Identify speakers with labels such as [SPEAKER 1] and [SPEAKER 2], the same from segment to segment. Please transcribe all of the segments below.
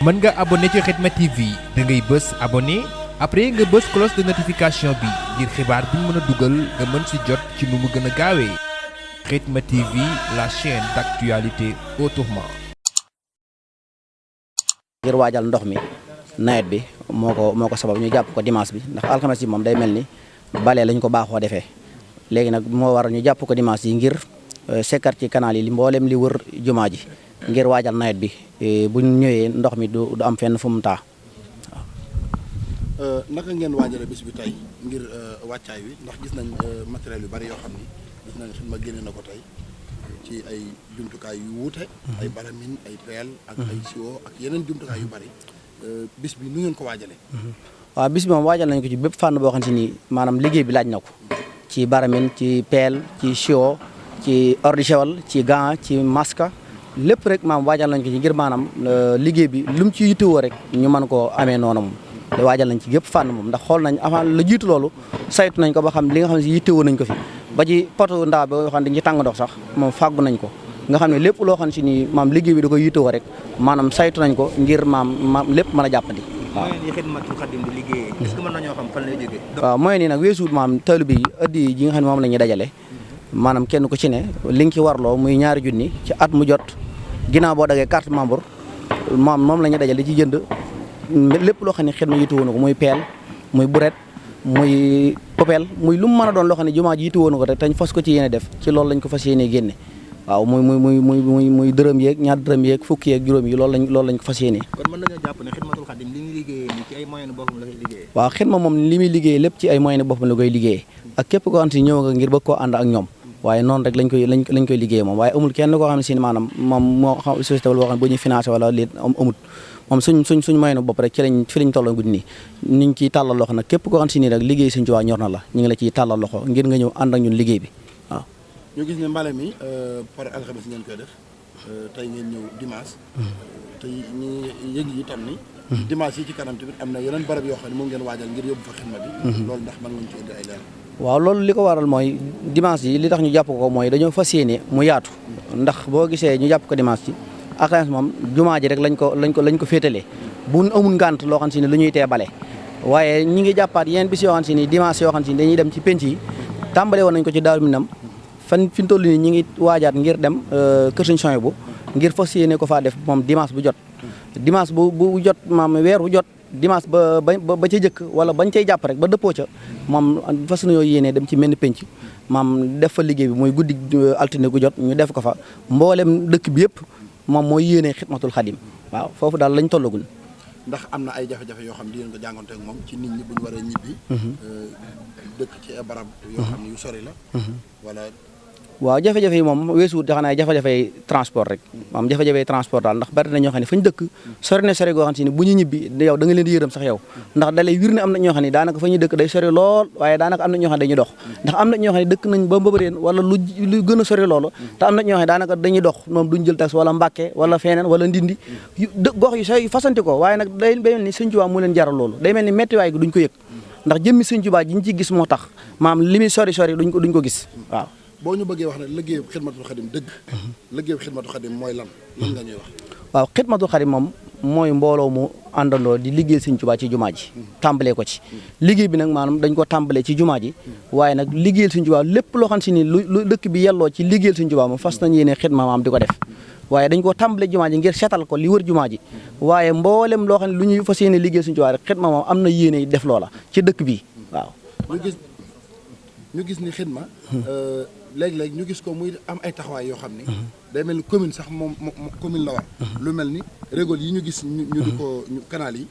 [SPEAKER 1] mën nga abonné ci Khidma TV da ngay bës abonné après nga bës cloche de notification bi ngir xibaar bi ñu mën a dugal nga mën si jot ci nu mu gën a gaawee Khidma TV, la chaîne d'actualité autrement.
[SPEAKER 2] ngir waajal ndox mi nawet bi moo ko sabab ñu jàpp ko dimanche bi ndax alxames yi moom day mel ni bale lañ ko baaxoo defee léegi nag moo war ñu jàpp ko dimanche yi ngir sekkar ci canal yi mboolem li wër jumaa ji ngir waajal nawet bi bu ñëwee ndox mi du am fenn fu mu taa
[SPEAKER 3] waaw. naka ngeen waajale bis bi tey ngir wàccaay wi ndax gis nañ matériel yu bari yoo xam ni gis nañ Khidma génne na ko tey ci ay jumtukaay yu wuute. ay baramin ay peel ak ay siwo ak yeneen jumtukaay yu bari bis bi nu ngeen ko waajalee.
[SPEAKER 2] waaw bis bi moom waajal nañ ko ci bépp fànn boo xam si ni maanaam liggéey bi laaj na ko ci baramin ci peel ci siwo ci eau de javel ci gant ci masque lépp rek maam waajal nañ ko ci ngir maanaam liggéey bi lu mu ci yittewoo rek ñu mën koo amee noonu moom te waajal nañ ci gépp fànn moom ndax xool nañ avant la jiitu loolu saytu nañ ko ba xam li nga xam ne si yittewoo nañ ko fi ba ci poto ndaa ba xam ne dañuy tàng ndox sax moom fàggu nañ ko nga xam ne lépp loo xam ne si ni maam liggéey bi da koy yittewoo rek maanaam saytu nañ ko ngir maam lépp mën a jàppandi waaw.
[SPEAKER 4] mooy ni Khidmatul Khadim di liggéeyee est-ce que mën nañoo xam fan lay jógee.
[SPEAKER 2] waaw mooy nii nag weesuut maam taalibe yi addi yi nga xam ne moom la ñuy dajale maanaam kenn ku ci ne li nga ci warloo muy 2 junni ci at mu jot ginnaaw boo dagee carte membre moom la ñuy dajale ci jënd lépp loo xam ne Khidma yittewoo na ko muy peel muy buret muy popel muy lu mu mën a doon loo xam ne jumaa ji yittewoo na ko rek te ñu fas ko ci yéene def ci loolu lañ ko fas yéene génne waaw muy dërëm yeeg ñaar dërëm yeeg fukki yeeg juróom yi loolu lañ ko fas yéene.
[SPEAKER 4] kon mën nañoo jàpp ne Khidmatul Khadim li muy liggéeyee nii ci ay moyens boppam la koy liggéeyee.
[SPEAKER 2] waaw Khidma moom li muy liggéey lépp ci ay moyens boppam la koy liggéeyee ak képp koo xam ne si ñëw nga ngir bëgg koo ànd ak ñoom waaye noonu rek lañ koy liggéey moom waaye amul kenn koo xam ne si maanaam moom moo xam société wala boo xam ne bu ñuy financé wala lii amut moom suñ moyen bopp rek fi lañ tolloo guddi nii ñu ngi ciy tàllal loxo nag képp koo xam ne si nii rek liggéey Sëñ Tuubaa ñor na la ñu ngi la ciy tàllal loxo ngir nga ñëw ànd ak ñun liggéey bi waaw.
[SPEAKER 3] ñu gis ne mbale mi par alxames ngeen koy def tey ngeen ñëw dimanche te ñu yëg yi tam ni dimanche yi ci kanam tamit am na yeneen barab yoo xam ne moom ngeen waajal ngir yóbbu fa Khidma bi loolu ndax mën nga ci indi ay leer.
[SPEAKER 2] waaw loolu li ko waral mooy dimanche yi li tax ñu jàpp ko mooy dañoo fas yéene mu yaatu ndax boo gisee ñu jàpp ko dimanche ci alxames moom jumaa ji rek lañ ko féetalee bu amul ngànt loo xam si ne lu ñuy tee bale waaye ñi ngi jàppaat yeneen bis yoo xam si ni dimanche yoo xam si ni dañuy dem ci penc yi tàmbale woon nañ ko ci Daaru Minam fi ñu toll nii ñi ngi waajaat ngir dem kër Sëñ Suhaybu ngir fas yéene ko faa def moom dimanche bu jot dimanche bu jot maam weer bu jot dimanche ba ca jëkk wala bañ cay jàpp rek ba dëppoo ca moom fas nañoo yéene dem ci menn penc maam def fa liggéey bi mooy guddi altine gu jot ñu def ko fa mboolem dëkk bi yëpp moom mooy yéene Khidmatul Khadim waaw foofu daal lañ tollagul.
[SPEAKER 3] ndax am na ay jafe-jafe yoo xam ne di ngeen ko jàngonte ak moom ci nit ñi bu ñu waree ñibbi. dëkk ci barab yoo xam ne yu sori la. wala.
[SPEAKER 2] waaw jafe-jafe yi moom weesuwut xanaa jafe-jafe transport rek maam jafe-jafe transport daal ndax bari na ñoo xam ne fañ dëkk sori na sori goo xam ne bu ñu ñibbi yow da nga leen di yërëm sax yow ndax da lay wir ne am na ñoo xam ne daanaka fa ñuy dëkk day sori lool waaye daanaka am na ñoo xam ne dañuy dox ndax am na ñoo xam ne dëkk nañ ba Mbëbëreen wala lu gën a sori loolu te am na ñoo xam ne daanaka dañuy dox moom duñ jël taxi wala Mbàkke wala feneen wala Ndindi gox yu sooy fasante ko waaye nag day mel ni Sëñ Tuubaa mu leen jaral loolu day mel ni méttiwaay gi duñ ko yëg ndax jëmmi Sëñ Tuubaa ji ñu ci gis moo tax maam li muy sori duñ ko gis waaw.
[SPEAKER 3] boo ñu bëggee wax ne liggéeyu Khidmatul Khadim dëgg liggéeyu Khidmatul Khadim mooy lan nga ñuy wax.
[SPEAKER 2] waaw Khidmatul Khadim moom mooy mbooloo mu àndandoo di liggéey Sëñ Tuubaa ci jumaa ji tàmbalee ko ci liggéey bi nag maanaam dañ ko tàmbalee ci jumaa ji waaye nag liggéeyal Sëñ Tuubaa lépp loo xam si ni lu dëkk bi yelloo ci liggéeyal Sëñ Tuubaa moom fas nañ yéene Khidma maam di ko def waaye dañ ko tàmbalee jumaa ji ngir seetal ko li wër jumaa ji waaye mboolem loo xam ne lu ñuy fas yéene liggéeyal Sëñ Tuubaa rek Khidma moom am na yéene def loola ci dëkk bi waaw.
[SPEAKER 3] ñu gis ni Khidma léeg-léeg ñu gis ko muy am ay taxawaay yoo xam ni day mel ni commune sax moom commune la war lu mel ni rigole yi ñu gis ñu di ko canal yi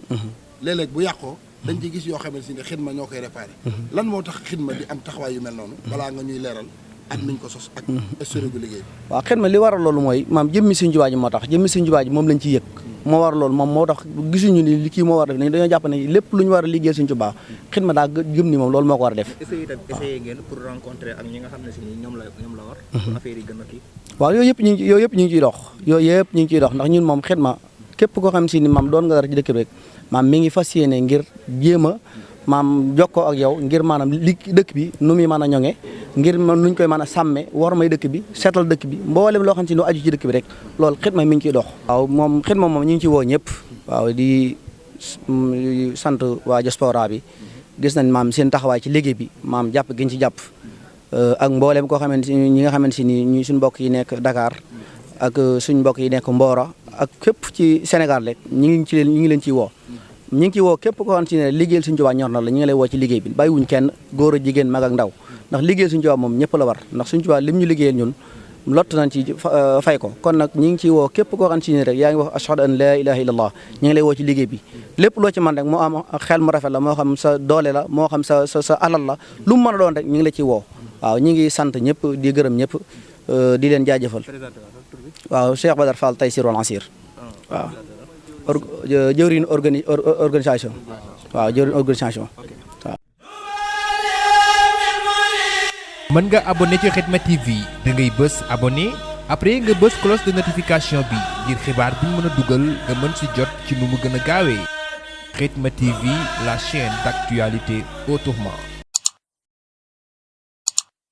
[SPEAKER 3] léeg-léeg bu yàqoo dañ ci gis yoo xamante si ne Khidma ñoo koy réparé lan moo tax Khidma di am taxawaay yu mel noonu balaa nga ñuy leeral ak niñ ko sos ak historique bu liggéey bi
[SPEAKER 2] waaw Khidma li waral loolu mooy maam jëmmi Sëñ Tuubaa ji moo tax jëmmi Sëñ Tuubaa ji moom lañ ci yëg moo war loolu moom moo tax gisuñu ni li kii moo war a def dañoo jàpp ne lépp lu ñu war a liggéeyal Sëñ Tuubaa Khidma daa gëm ni moom loolu moo ko war a def.
[SPEAKER 4] essayé ngeen pour rencontrer ak ñi nga xam ne si ñoom la war. pour affaire yi gën a kii.
[SPEAKER 2] waaw yooyu yëpp ñu ngi ciy dox ndax ñun moom Khidma képp koo xam si ni maam doon nga dara ci dëkk bi rek maam mi ngi fas yéene ngir jéem a maam jokkoo ak yow ngir maanaam li dëkk bi nu muy mën a ñoŋe ngir nuñ koy mën a sàmme war may dëkk bi seetal dëkk bi mboolem loo xam si lu aju ci dëkk bi rek loolu Khidma mi ngi ciy dox. waaw moom Khidma moom ñu ngi ci woo ñëpp waaw di sant waa diaspora bi gis nañ maam seen taxawaay ci liggéey bi maam jàpp giñ ci jàpp ak mboolem koo xamante ni ñi nga xamante ni ñi suñ mbokk yi nekk Dakar ak suñ mbokk yi nekk Mboro ak képp ci Sénégal rek ñu ngi leen ciy woo ñu ngi ciy woo képp koo xamante ne liggéeyal Sëñ Tuubaa ñor na la ñu ngi lay woo ci liggéey bi bàyyiwuñ kenn góor a jigéen mag ak ndaw ndax liggéeyal Sëñ Tuubaa moom ñëpp la war ndax Sëñ Tuubaa lim ñu liggéeyal ñun lott nañ ci fay ko kon nag ñu ngi ciy woo képp koo xamante ne rek yaa ngi wax ashhadu an la ilaha illallah ñu ngi lay woo ci liggéey bi lépp loo ci man rek moo am xel mu rafet la moo xam sa doole la moo xam sa alal la lu mu mën a doon rek ñu ngi la ciy woo waaw ñu ngi sant ñëpp di gërëm ñëpp di leen jaajëfal waaw Cheikh Badar Fall Taysir wal Asir waaw jëwriñ organisation waaw jëwriñ organisation waaw.
[SPEAKER 1] mën nga abonné ci Khidma TV da ngay bës abonné après nga bës cloche de notification bi ngir xibaar bi ñu mën a dugal nga mën si jot ci nu mu gën a gaawee Khidma TV, la chaîne d'actualité autrement.